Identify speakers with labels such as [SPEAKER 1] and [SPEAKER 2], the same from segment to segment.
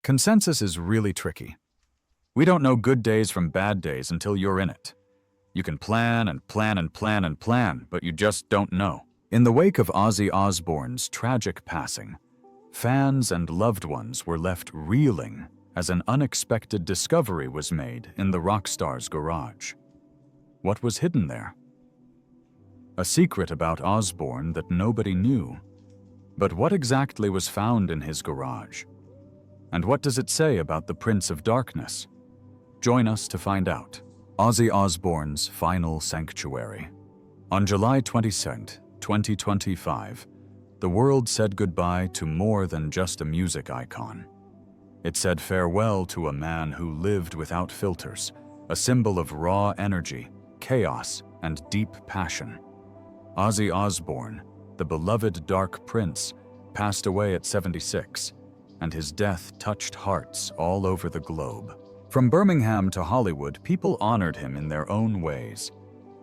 [SPEAKER 1] Consensus is really tricky. We don't know good days from bad days until you're in it. You can plan and plan and plan and plan, but you just don't know. In the wake of Ozzy Osbourne's tragic passing, fans and loved ones were left reeling as an unexpected discovery was made in the rock star's garage. What was hidden there? A secret about Osbourne that nobody knew. But what exactly was found in his garage? And what does it say about the Prince of Darkness? Join us to find out. Ozzy Osbourne's Final Sanctuary. On July 22nd, 2025, the world said goodbye to more than just a music icon. It said farewell to a man who lived without filters, a symbol of raw energy, chaos, and deep passion. Ozzy Osbourne, the beloved Dark Prince, passed away at 76, and his death touched hearts all over the globe. From Birmingham to Hollywood, people honored him in their own ways.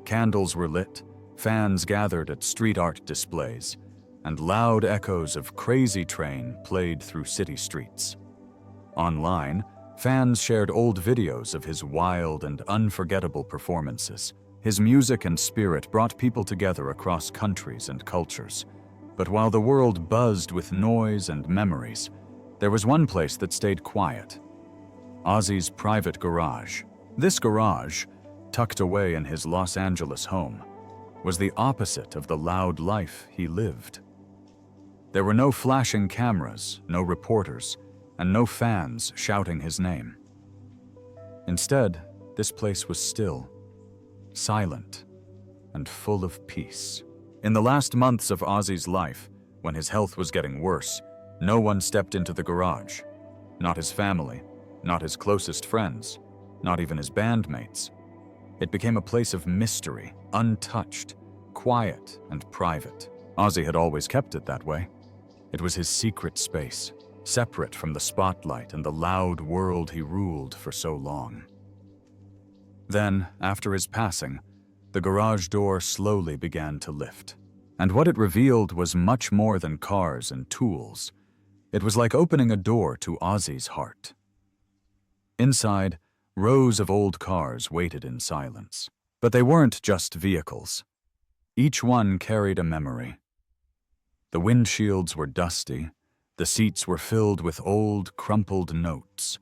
[SPEAKER 1] Candles were lit, fans gathered at street art displays, and loud echoes of Crazy Train played through city streets. Online, fans shared old videos of his wild and unforgettable performances. His music and spirit brought people together across countries and cultures. But while the world buzzed with noise and memories, there was one place that stayed quiet: Ozzy's private garage. This garage, tucked away in his Los Angeles home, was the opposite of the loud life he lived. There were no flashing cameras, no reporters, and no fans shouting his name. Instead, this place was still, silent, and full of peace. In the last months of Ozzy's life, when his health was getting worse, no one stepped into the garage. Not his family, not his closest friends, not even his bandmates. It became a place of mystery, untouched, quiet, and private. Ozzy had always kept it that way. It was his secret space, separate from the spotlight and the loud world he ruled for so long. Then, after his passing, the garage door slowly began to lift. And what it revealed was much more than cars and tools. It was like opening a door to Ozzy's heart. Inside, rows of old cars waited in silence. But they weren't just vehicles. Each one carried a memory. The windshields were dusty, the seats were filled with old, crumpled notes,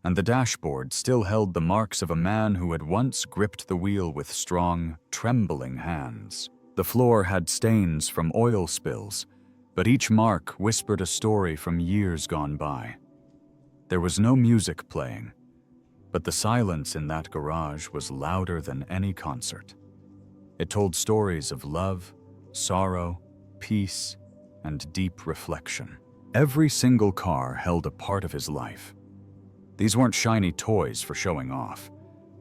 [SPEAKER 1] and the dashboard still held the marks of a man who had once gripped the wheel with strong, trembling hands. The floor had stains from oil spills, but each mark whispered a story from years gone by. There was no music playing, but the silence in that garage was louder than any concert. It told stories of love, sorrow, peace, and deep reflection. Every single car held a part of his life. These weren't shiny toys for showing off.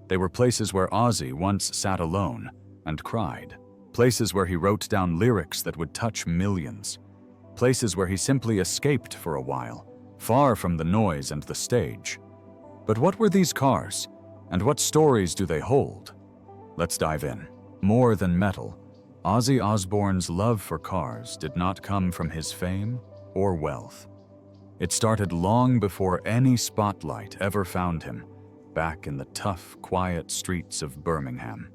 [SPEAKER 1] They were places where Ozzy once sat alone and cried. Places where he wrote down lyrics that would touch millions. Places where he simply escaped for a while, far from the noise and the stage. But what were these cars, and what stories do they hold? Let's dive in. More than metal, Ozzy Osbourne's love for cars did not come from his fame or wealth. It started long before any spotlight ever found him, back in the tough, quiet streets of Birmingham.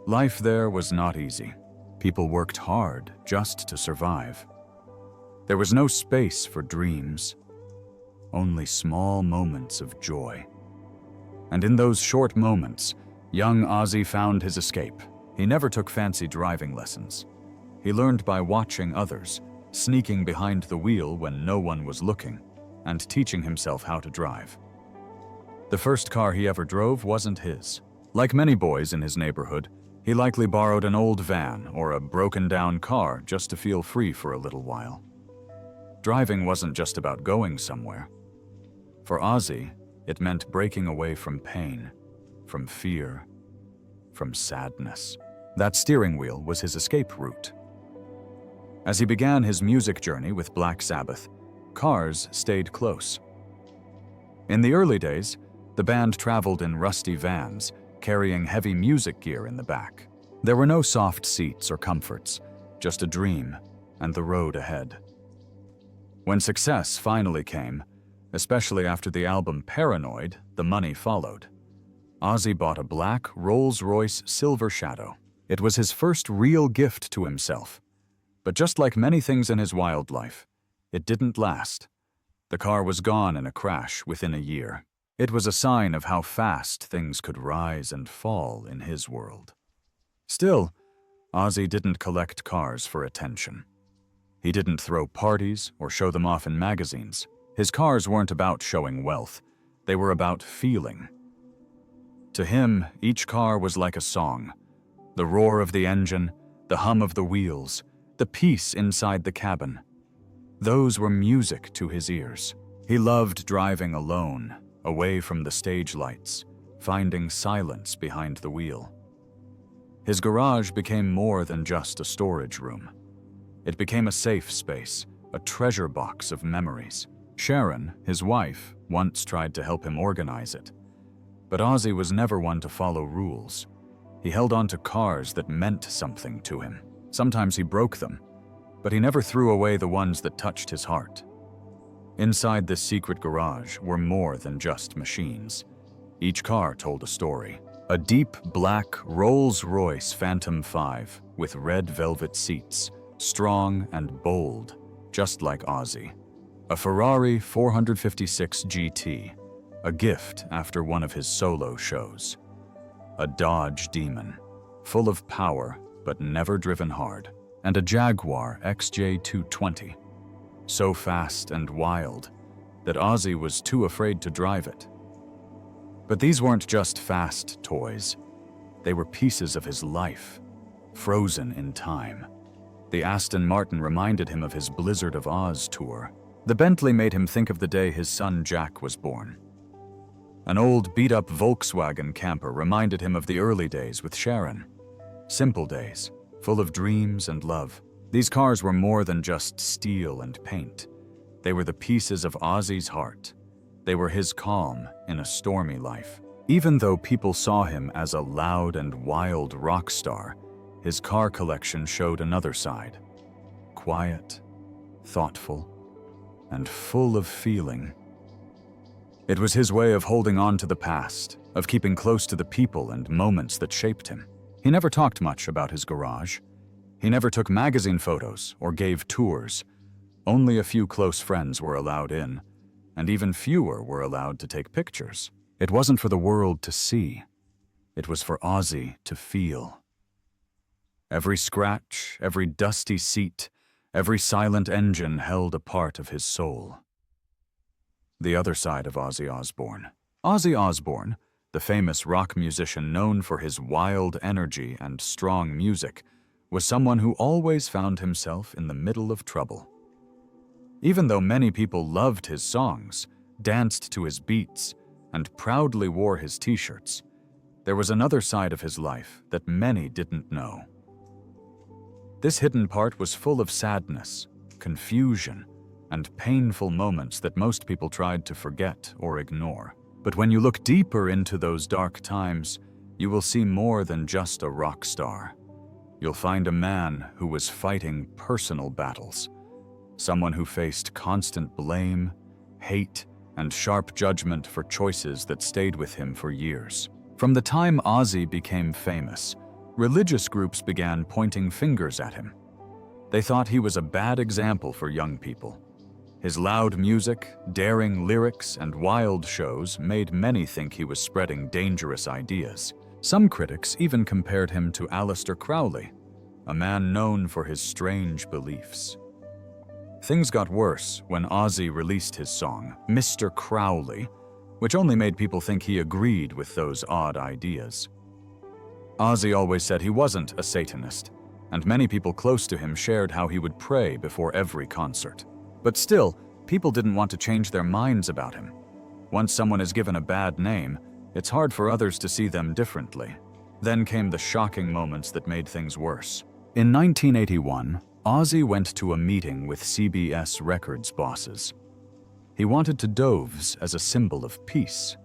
[SPEAKER 1] Life there was not easy. People worked hard just to survive. There was no space for dreams, only small moments of joy. And in those short moments, young Ozzy found his escape. He never took fancy driving lessons. He learned by watching others, sneaking behind the wheel when no one was looking, and teaching himself how to drive. The first car he ever drove wasn't his. Like many boys in his neighborhood, he likely borrowed an old van or a broken-down car just to feel free for a little while. Driving wasn't just about going somewhere. For Ozzy, it meant breaking away from pain, from fear, from sadness. That steering wheel was his escape route. As he began his music journey with Black Sabbath, cars stayed close. In the early days, the band traveled in rusty vans, carrying heavy music gear in the back. There were no soft seats or comforts, just a dream and the road ahead. When success finally came, Especially after the album Paranoid, the money followed. Ozzy bought a black Rolls-Royce Silver Shadow. It was his first real gift to himself. But just like many things in his wild life, it didn't last. The car was gone in a crash within a year. It was a sign of how fast things could rise and fall in his world. Still, Ozzy didn't collect cars for attention. He didn't throw parties or show them off in magazines. His cars weren't about showing wealth. They were about feeling. To him, each car was like a song. The roar of the engine, the hum of the wheels, the peace inside the cabin. Those were music to his ears. He loved driving alone, away from the stage lights, finding silence behind the wheel. His garage became more than just a storage room. It became a safe space, a treasure box of memories. Sharon, his wife, once tried to help him organize it. But Ozzy was never one to follow rules. He held on to cars that meant something to him. Sometimes he broke them, but he never threw away the ones that touched his heart. Inside this secret garage were more than just machines. Each car told a story. A deep black Rolls-Royce Phantom 5 with red velvet seats, strong and bold, just like Ozzy. A Ferrari 456 GT, a gift after one of his solo shows. A Dodge Demon, full of power but never driven hard. And a Jaguar XJ220, so fast and wild that Ozzy was too afraid to drive it. But these weren't just fast toys. They were pieces of his life, frozen in time. The Aston Martin reminded him of his Blizzard of Oz tour. The Bentley made him think of the day his son Jack was born. An old beat-up Volkswagen camper reminded him of the early days with Sharon. Simple days, full of dreams and love. These cars were more than just steel and paint. They were the pieces of Ozzy's heart. They were his calm in a stormy life. Even though people saw him as a loud and wild rock star, his car collection showed another side. Quiet, thoughtful, and full of feeling. It was his way of holding on to the past, of keeping close to the people and moments that shaped him. He never talked much about his garage. He never took magazine photos or gave tours. Only a few close friends were allowed in, and even fewer were allowed to take pictures. It wasn't for the world to see. It was for Ozzy to feel. Every scratch, every dusty seat, every silent engine held a part of his soul. The other side of Ozzy Osbourne. Ozzy Osbourne, the famous rock musician known for his wild energy and strong music, was someone who always found himself in the middle of trouble. Even though many people loved his songs, danced to his beats, and proudly wore his t-shirts, there was another side of his life that many didn't know. This hidden part was full of sadness, confusion, and painful moments that most people tried to forget or ignore. But when you look deeper into those dark times, you will see more than just a rock star. You'll find a man who was fighting personal battles, someone who faced constant blame, hate, and sharp judgment for choices that stayed with him for years. From the time Ozzy became famous, religious groups began pointing fingers at him. They thought he was a bad example for young people. His loud music, daring lyrics, and wild shows made many think he was spreading dangerous ideas. Some critics even compared him to Aleister Crowley, a man known for his strange beliefs. Things got worse when Ozzy released his song, Mr. Crowley, which only made people think he agreed with those odd ideas. Ozzy always said he wasn't a Satanist, and many people close to him shared how he would pray before every concert. But still, people didn't want to change their minds about him. Once someone is given a bad name, it's hard for others to see them differently. Then came the shocking moments that made things worse. In 1981, Ozzy went to a meeting with CBS Records bosses. He wanted to doves as a symbol of peace.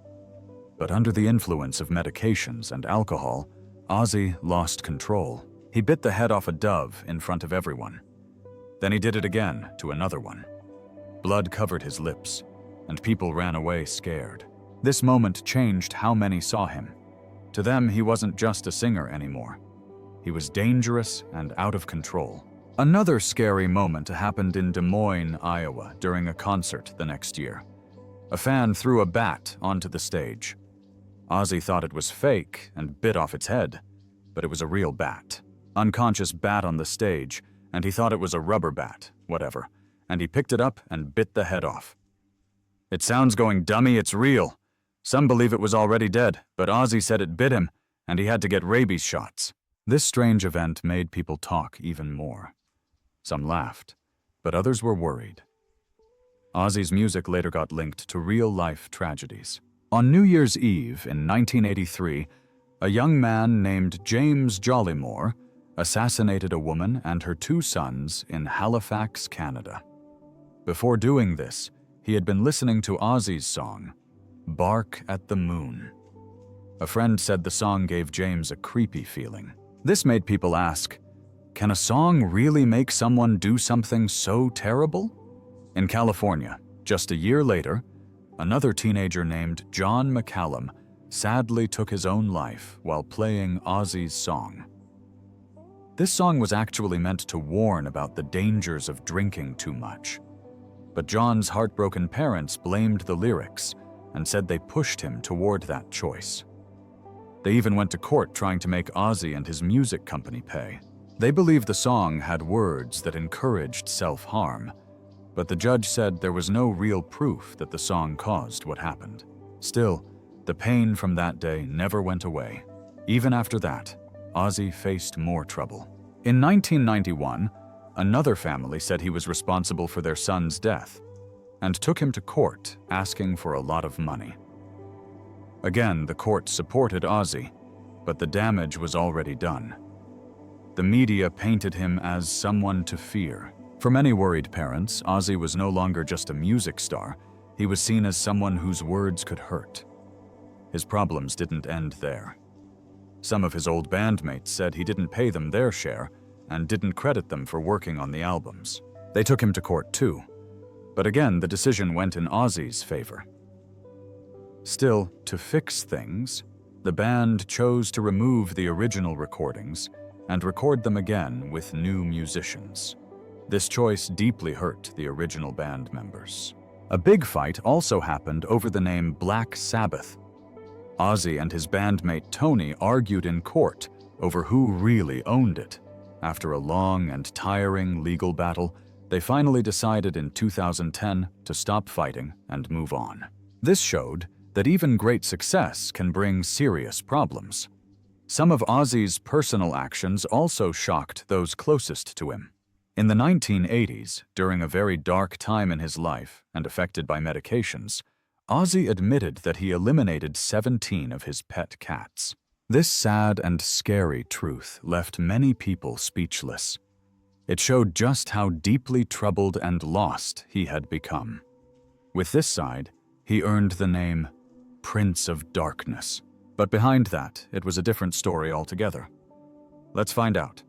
[SPEAKER 1] But under the influence of medications and alcohol, Ozzy lost control. He bit the head off a dove in front of everyone. Then he did it again to another one. Blood covered his lips, and people ran away scared. This moment changed how many saw him. To them, he wasn't just a singer anymore. He was dangerous and out of control. Another scary moment happened in Des Moines, Iowa, during a concert the next year. A fan threw a bat onto the stage. Ozzy thought it was fake and bit off its head, but it was a real bat. Unconscious bat on the stage, and he thought it was a rubber bat, whatever, and he picked it up and bit the head off. "It sounds going, dummy, it's real. Some believe it was already dead, but Ozzy said it bit him, and he had to get rabies shots." This strange event made people talk even more. Some laughed, but others were worried. Ozzy's music later got linked to real-life tragedies. On New Year's Eve in 1983, a young man named James Jollymore assassinated a woman and her 2 sons in Halifax, Canada. Before doing this, he had been listening to Ozzy's song, "Bark at the Moon." A friend said the song gave James a creepy feeling. This made people ask, can a song really make someone do something so terrible? In California, just a year later, another teenager named John McCallum sadly took his own life while playing Ozzy's song. This song was actually meant to warn about the dangers of drinking too much. But John's heartbroken parents blamed the lyrics and said they pushed him toward that choice. They even went to court trying to make Ozzy and his music company pay. They believed the song had words that encouraged self-harm, but the judge said there was no real proof that the song caused what happened. Still, the pain from that day never went away. Even after that, Ozzy faced more trouble. In 1991, another family said he was responsible for their son's death and took him to court asking for a lot of money. Again, the court supported Ozzy, but the damage was already done. The media painted him as someone to fear. For many worried parents, Ozzy was no longer just a music star. He was seen as someone whose words could hurt. His problems didn't end there. Some of his old bandmates said he didn't pay them their share and didn't credit them for working on the albums. They took him to court too, but again the decision went in Ozzy's favor. Still, to fix things, the band chose to remove the original recordings and record them again with new musicians. This choice deeply hurt the original band members. A big fight also happened over the name Black Sabbath. Ozzy and his bandmate Tony argued in court over who really owned it. After a long and tiring legal battle, they finally decided in 2010 to stop fighting and move on. This showed that even great success can bring serious problems. Some of Ozzy's personal actions also shocked those closest to him. In the 1980s, during a very dark time in his life and affected by medications, Ozzy admitted that he eliminated 17 of his pet cats. This sad and scary truth left many people speechless. It showed just how deeply troubled and lost he had become. With this side, he earned the name Prince of Darkness. But behind that, it was a different story altogether. Let's find out.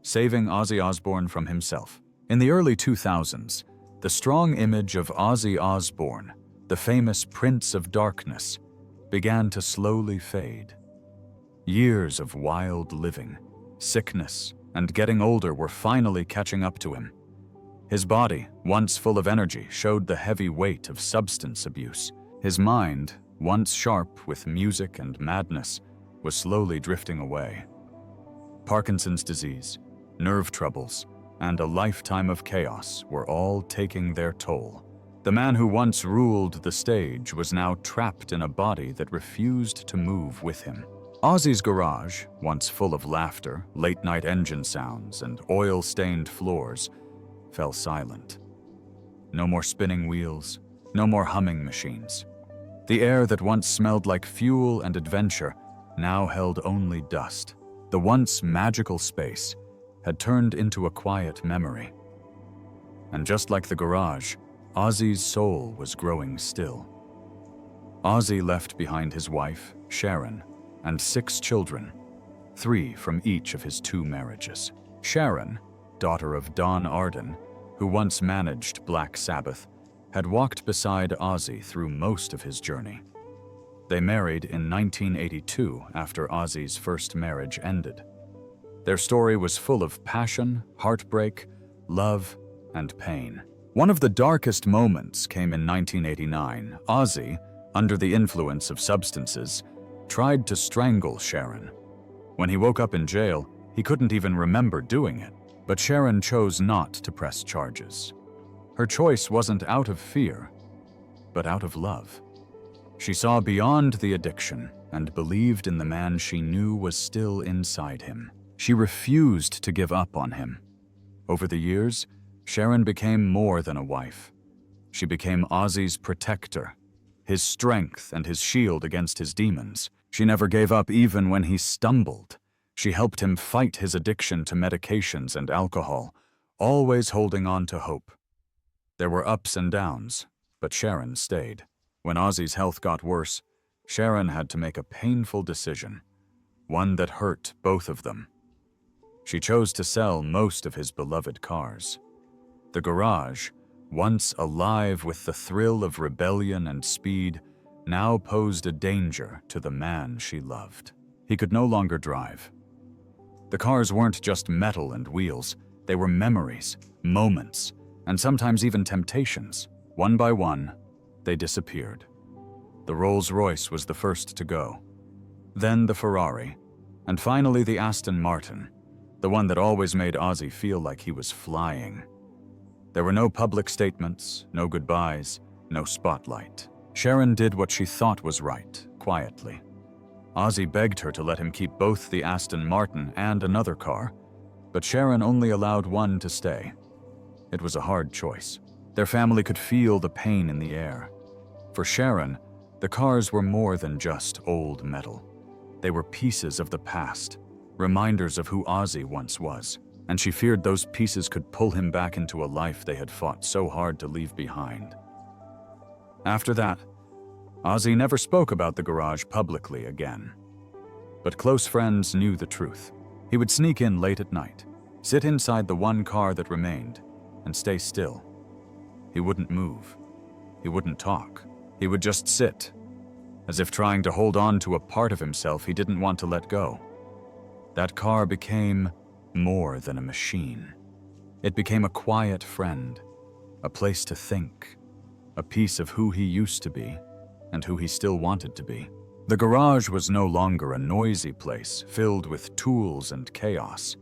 [SPEAKER 1] Saving Ozzy Osbourne from himself. In the early 2000s, the strong image of Ozzy Osbourne, the famous Prince of Darkness, began to slowly fade. Years of wild living, sickness, and getting older were finally catching up to him. His body, once full of energy, showed the heavy weight of substance abuse. His mind, once sharp with music and madness, was slowly drifting away. Parkinson's disease, nerve troubles, and a lifetime of chaos were all taking their toll. The man who once ruled the stage was now trapped in a body that refused to move with him. Ozzy's garage, once full of laughter, late-night engine sounds, and oil-stained floors, fell silent. No more spinning wheels, no more humming machines. The air that once smelled like fuel and adventure now held only dust. The once magical space had turned into a quiet memory. And just like the garage, Ozzy's soul was growing still. Ozzy left behind his wife, Sharon, and 6 children, 3 from each of his 2 marriages. Sharon, daughter of Don Arden, who once managed Black Sabbath, had walked beside Ozzy through most of his journey. They married in 1982 after Ozzy's first marriage ended. Their story was full of passion, heartbreak, love, and pain. One of the darkest moments came in 1989. Ozzy, under the influence of substances, tried to strangle Sharon. When he woke up in jail, he couldn't even remember doing it, but Sharon chose not to press charges. Her choice wasn't out of fear, but out of love. She saw beyond the addiction and believed in the man she knew was still inside him. She refused to give up on him. Over the years, Sharon became more than a wife. She became Ozzy's protector, his strength and his shield against his demons. She never gave up even when he stumbled. She helped him fight his addiction to medications and alcohol, always holding on to hope. There were ups and downs, but Sharon stayed. When Ozzy's health got worse, Sharon had to make a painful decision, one that hurt both of them. She chose to sell most of his beloved cars. The garage, once alive with the thrill of rebellion and speed, now posed a danger to the man she loved. He could no longer drive. The cars weren't just metal and wheels, they were memories, moments, and sometimes even temptations. One by one, they disappeared. The Rolls-Royce was the first to go. Then the Ferrari, and finally the Aston Martin, the one that always made Ozzy feel like he was flying. There were no public statements, no goodbyes, no spotlight. Sharon did what she thought was right, quietly. Ozzy begged her to let him keep both the Aston Martin and another car, but Sharon only allowed one to stay. It was a hard choice. Their family could feel the pain in the air. For Sharon, the cars were more than just old metal. They were pieces of the past, reminders of who Ozzy once was, and she feared those pieces could pull him back into a life they had fought so hard to leave behind. After that, Ozzy never spoke about the garage publicly again. But close friends knew the truth. He would sneak in late at night, sit inside the one car that remained, and stay still. He wouldn't move. He wouldn't talk. He would just sit, as if trying to hold on to a part of himself he didn't want to let go. That car became more than a machine. It became a quiet friend, a place to think, a piece of who he used to be and who he still wanted to be. The garage was no longer a noisy place filled with tools and chaos.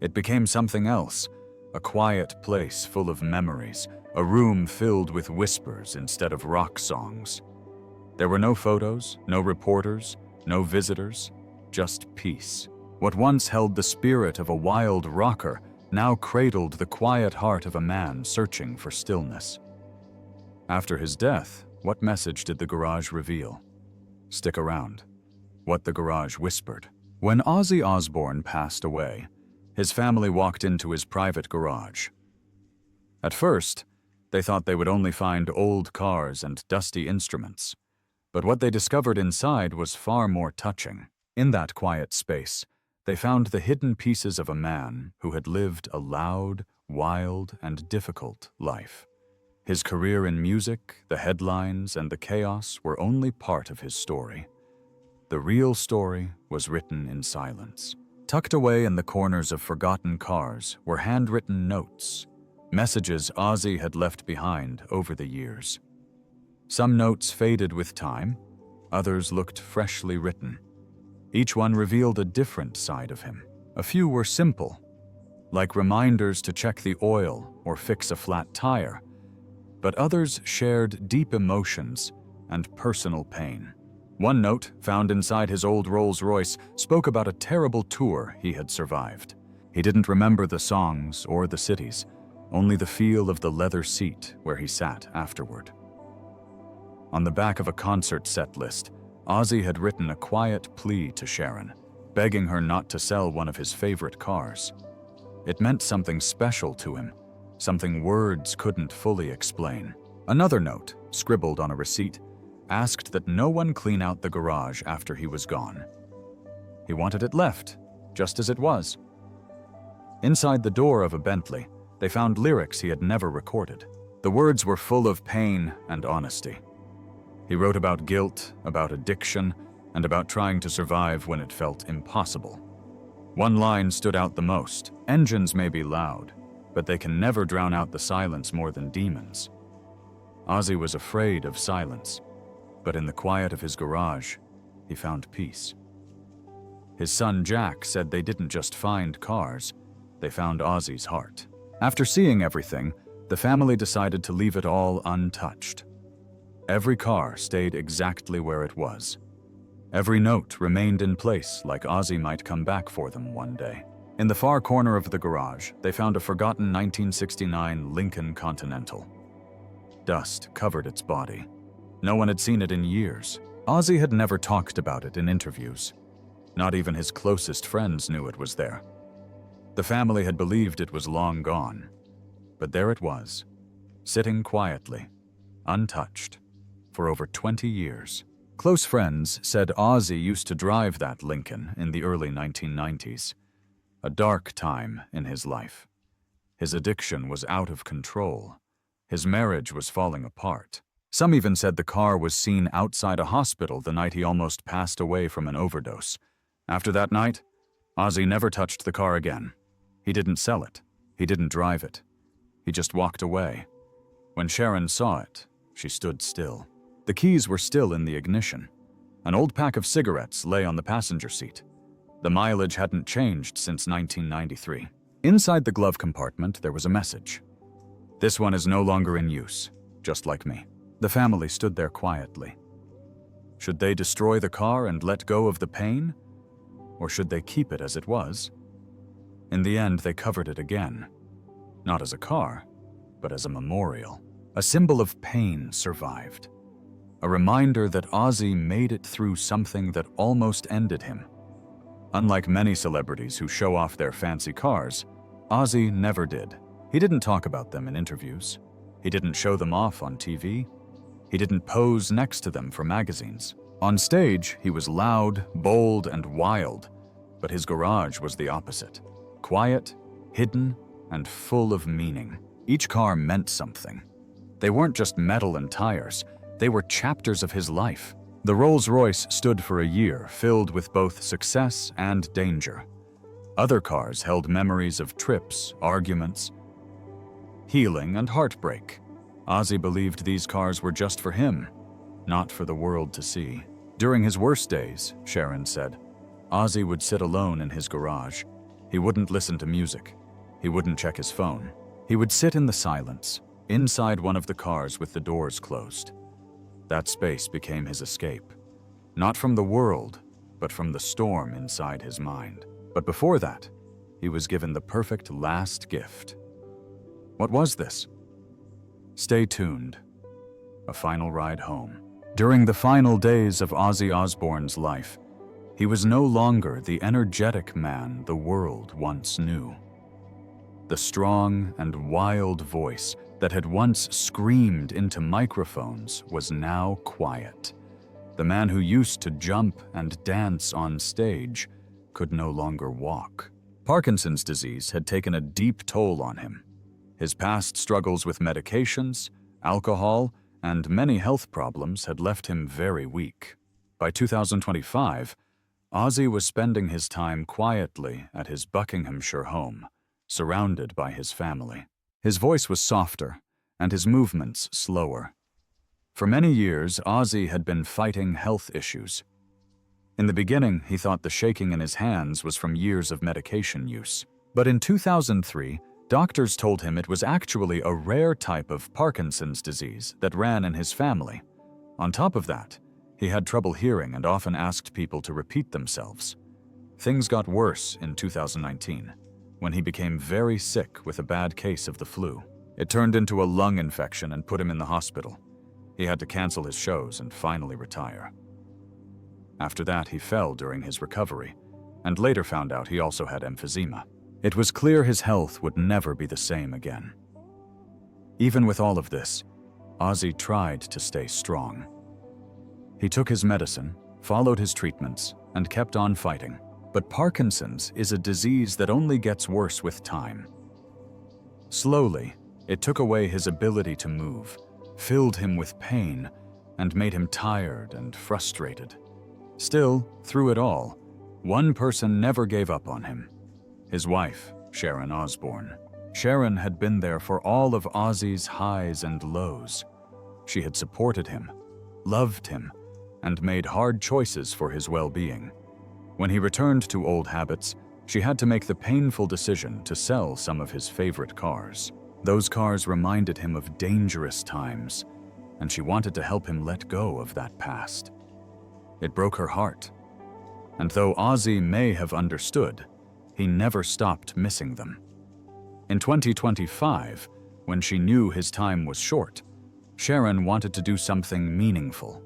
[SPEAKER 1] It became something else, a quiet place full of memories, a room filled with whispers instead of rock songs. There were no photos, no reporters, no visitors, just peace. What once held the spirit of a wild rocker now cradled the quiet heart of a man searching for stillness. After his death, what message did the garage reveal? Stick around. What the garage whispered. When Ozzy Osbourne passed away, his family walked into his private garage. At first, they thought they would only find old cars and dusty instruments. But what they discovered inside was far more touching. In that quiet space, they found the hidden pieces of a man who had lived a loud, wild, and difficult life. His career in music, the headlines, and the chaos were only part of his story. The real story was written in silence. Tucked away in the corners of forgotten cars were handwritten notes, messages Ozzy had left behind over the years. Some notes faded with time, others looked freshly written. Each one revealed a different side of him. A few were simple, like reminders to check the oil or fix a flat tire, but others shared deep emotions and personal pain. One note, found inside his old Rolls-Royce, spoke about a terrible tour he had survived. He didn't remember the songs or the cities, only the feel of the leather seat where he sat afterward. On the back of a concert set list, Ozzy had written a quiet plea to Sharon, begging her not to sell one of his favorite cars. It meant something special to him, something words couldn't fully explain. Another note, scribbled on a receipt, asked that no one clean out the garage after he was gone. He wanted it left, just as it was. Inside the door of a Bentley, they found lyrics he had never recorded. The The words were full of pain and honesty. He wrote about guilt, about addiction, and about trying to survive when it felt impossible. One line stood out the most. "Engines may be loud, but they can never drown out the silence more than demons." Ozzy was afraid of silence, but in the quiet of his garage, he found peace. His son Jack said they didn't just find cars, they found Ozzy's heart. After seeing everything, the family decided to leave it all untouched. Every car stayed exactly where it was. Every note remained in place, like Ozzy might come back for them one day. In the far corner of the garage, they found a forgotten 1969 Lincoln Continental. Dust covered its body. No one had seen it in years. Ozzy had never talked about it in interviews. Not even his closest friends knew it was there. The family had believed it was long gone. But there it was, sitting quietly, untouched, for over 20 years. Close friends said Ozzy used to drive that Lincoln in the early 1990s, a dark time in his life. His addiction was out of control. His marriage was falling apart. Some even said the car was seen outside a hospital the night he almost passed away from an overdose. After that night, Ozzy never touched the car again. He didn't sell it. He didn't drive it. He just walked away. When Sharon saw it, she stood still. The keys were still in the ignition. An old pack of cigarettes lay on the passenger seat. The mileage hadn't changed since 1993. Inside the glove compartment, there was a message. "This one is no longer in use, just like me." The family stood there quietly. Should they destroy the car and let go of the pain? Or should they keep it as it was? In the end, they covered it again. Not as a car, but as a memorial. A symbol of pain survived. A reminder that Ozzy made it through something that almost ended him. Unlike many celebrities who show off their fancy cars, Ozzy never did. He didn't talk about them in interviews. He didn't show them off on TV. He didn't pose next to them for magazines. On stage, he was loud, bold, and wild, but his garage was the opposite. Quiet, hidden, and full of meaning. Each car meant something. They weren't just metal and tires. They were chapters of his life. The Rolls-Royce stood for a year filled with both success and danger. Other cars held memories of trips, arguments, healing, and heartbreak. Ozzy believed these cars were just for him, not for the world to see. During his worst days, Sharon said, Ozzy would sit alone in his garage. He wouldn't listen to music. He wouldn't check his phone. He would sit in the silence, inside one of the cars with the doors closed. That space became his escape. Not from the world, but from the storm inside his mind. But before that, he was given the perfect last gift. What was this? Stay tuned. A final ride home. During the final days of Ozzy Osbourne's life, he was no longer the energetic man the world once knew. The strong and wild voice that had once screamed into microphones was now quiet. The man who used to jump and dance on stage could no longer walk. Parkinson's disease had taken a deep toll on him. His past struggles with medications, alcohol, and many health problems had left him very weak. By 2025, Ozzy was spending his time quietly at his Buckinghamshire home, surrounded by his family. His voice was softer, and his movements slower. For many years, Ozzy had been fighting health issues. In the beginning, he thought the shaking in his hands was from years of medication use. But in 2003, doctors told him it was actually a rare type of Parkinson's disease that ran in his family. On top of that, he had trouble hearing and often asked people to repeat themselves. Things got worse in 2019, when he became very sick with a bad case of the flu. It turned into a lung infection and put him in the hospital. He had to cancel his shows and finally retire. After that, he fell during his recovery, and later found out he also had emphysema. It was clear his health would never be the same again. Even with all of this, Ozzy tried to stay strong. He took his medicine, followed his treatments, and kept on fighting. But Parkinson's is a disease that only gets worse with time. Slowly, It took away his ability to move, filled him with pain, and made him tired and frustrated. Still, through it all, one person never gave up on him: his wife, Sharon Osbourne. Sharon had been there for all of Ozzy's highs and lows. She had supported him, loved him, and made hard choices for his well-being. When he returned to old habits, she had to make the painful decision to sell some of his favorite cars. Those cars reminded him of dangerous times, and she wanted to help him let go of that past. It broke her heart. And though Ozzy may have understood, he never stopped missing them. In 2025, when she knew his time was short, Sharon wanted to do something meaningful,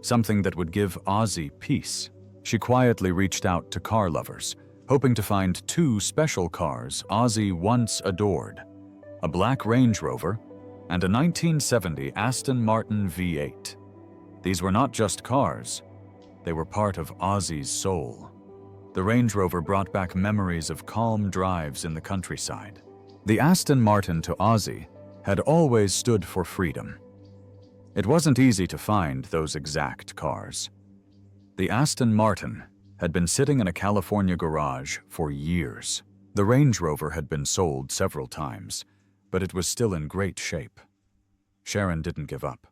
[SPEAKER 1] something that would give Ozzy peace. She quietly reached out to car lovers, hoping to find two special cars Ozzy once adored: a black Range Rover and a 1970 Aston Martin V8. These were not just cars, they were part of Ozzy's soul. The Range Rover brought back memories of calm drives in the countryside. The Aston Martin to Ozzy had always stood for freedom. It wasn't easy to find those exact cars. The Aston Martin had been sitting in a California garage for years. The Range Rover had been sold several times, but it was still in great shape. Sharon didn't give up.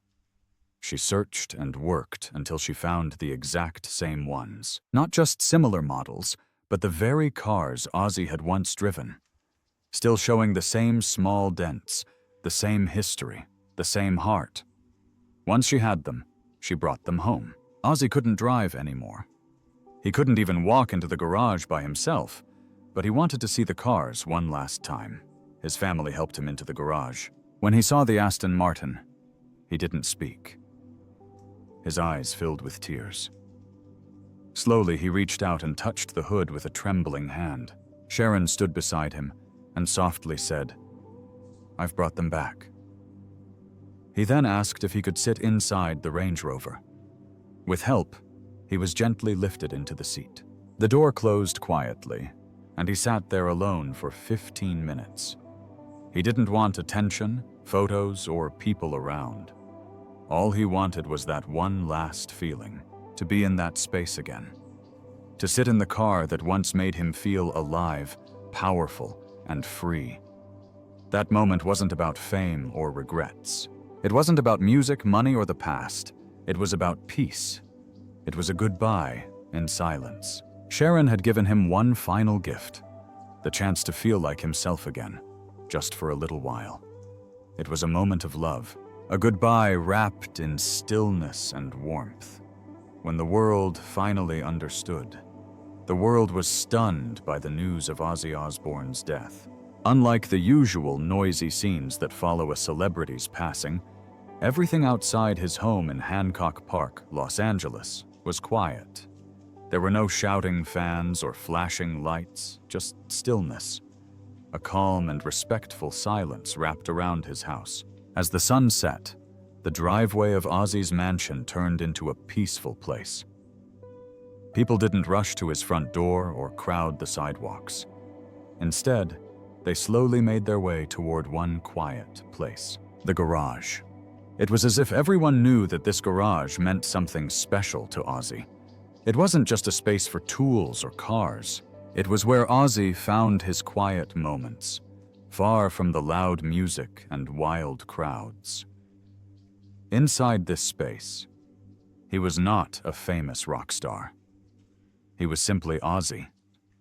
[SPEAKER 1] She searched and worked until she found the exact same ones. Not just similar models, but the very cars Ozzy had once driven. Still showing the same small dents, the same history, the same heart. Once she had them, she brought them home. Ozzy couldn't drive anymore. He couldn't even walk into the garage by himself, but he wanted to see the cars one last time. His family helped him into the garage. When he saw the Aston Martin, he didn't speak. His eyes filled with tears. Slowly, he reached out and touched the hood with a trembling hand. Sharon stood beside him and softly said, "I've brought them back." He then asked if he could sit inside the Range Rover. With help, he was gently lifted into the seat. The door closed quietly, and he sat there alone for 15 minutes. He didn't want attention, photos, or people around. All he wanted was that one last feeling, to be in that space again. To sit in the car that once made him feel alive, powerful, and free. That moment wasn't about fame or regrets. It wasn't about music, money, or the past. It was about peace. It was a goodbye in silence. Sharon had given him one final gift, the chance to feel like himself again, just for a little while. It was a moment of love, a goodbye wrapped in stillness and warmth. When the world finally understood, the world was stunned by the news of Ozzy Osbourne's death. Unlike the usual noisy scenes that follow a celebrity's passing, everything outside his home in Hancock Park, Los Angeles, was quiet. There were no shouting fans or flashing lights, just stillness. A calm and respectful silence wrapped around his house. As the sun set, the driveway of Ozzy's mansion turned into a peaceful place. People didn't rush to his front door or crowd the sidewalks. Instead, they slowly made their way toward one quiet place: the garage. It was as if everyone knew that this garage meant something special to Ozzy. It wasn't just a space for tools or cars. It was where Ozzy found his quiet moments, far from the loud music and wild crowds. Inside this space, he was not a famous rock star. He was simply Ozzy.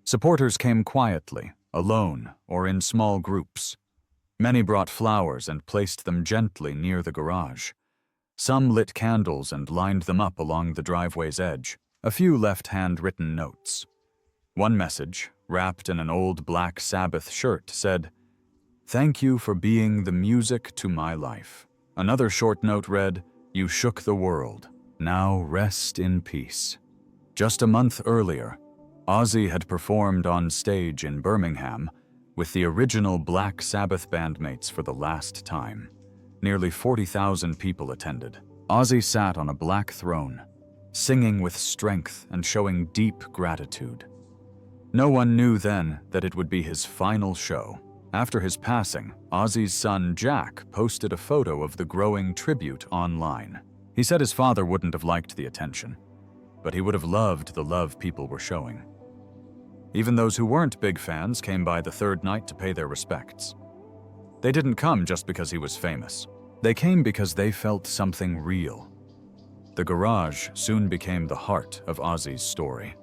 [SPEAKER 1] Supporters came quietly, alone, or in small groups. Many brought flowers and placed them gently near the garage. Some lit candles and lined them up along the driveway's edge. A few left handwritten notes. One message, wrapped in an old Black Sabbath shirt, said, "Thank you for being the music to my life." Another short note read, "You shook the world. Now rest in peace." Just a month earlier, Ozzy had performed on stage in Birmingham with the original Black Sabbath bandmates for the last time. Nearly 40,000 people attended. Ozzy sat on a black throne, singing with strength and showing deep gratitude. No one knew then that it would be his final show. After his passing, Ozzy's son Jack posted a photo of the growing tribute online. He said his father wouldn't have liked the attention, but he would have loved the love people were showing. Even those who weren't big fans came by the third night to pay their respects. They didn't come just because he was famous. They came because they felt something real. The garage soon became the heart of Ozzy's story.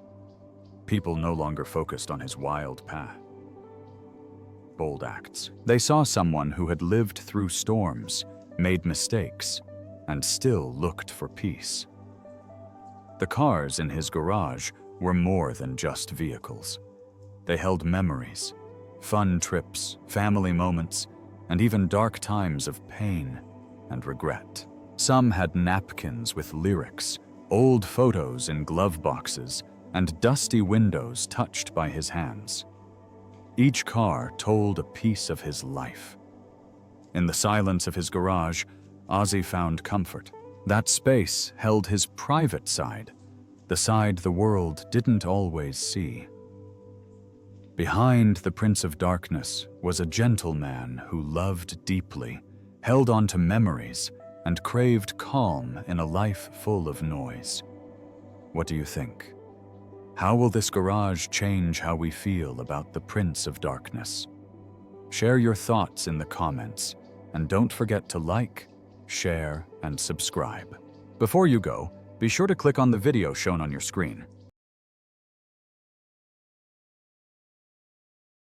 [SPEAKER 1] People no longer focused on his wild path. Bold acts. They saw someone who had lived through storms, made mistakes, and still looked for peace. The cars in his garage were more than just vehicles. They held memories, fun trips, family moments, and even dark times of pain and regret. Some had napkins with lyrics, old photos in glove boxes, and dusty windows touched by his hands. Each car told a piece of his life. In the silence of his garage, Ozzy found comfort. That space held his private side, the side the world didn't always see. Behind the Prince of Darkness was a gentleman who loved deeply, held on to memories, and craved calm in a life full of noise. What do you think? How will this garage change how we feel about the Prince of Darkness? Share your thoughts in the comments, and don't forget to like, share, and subscribe. Before you go, be sure to click on the video shown on your screen.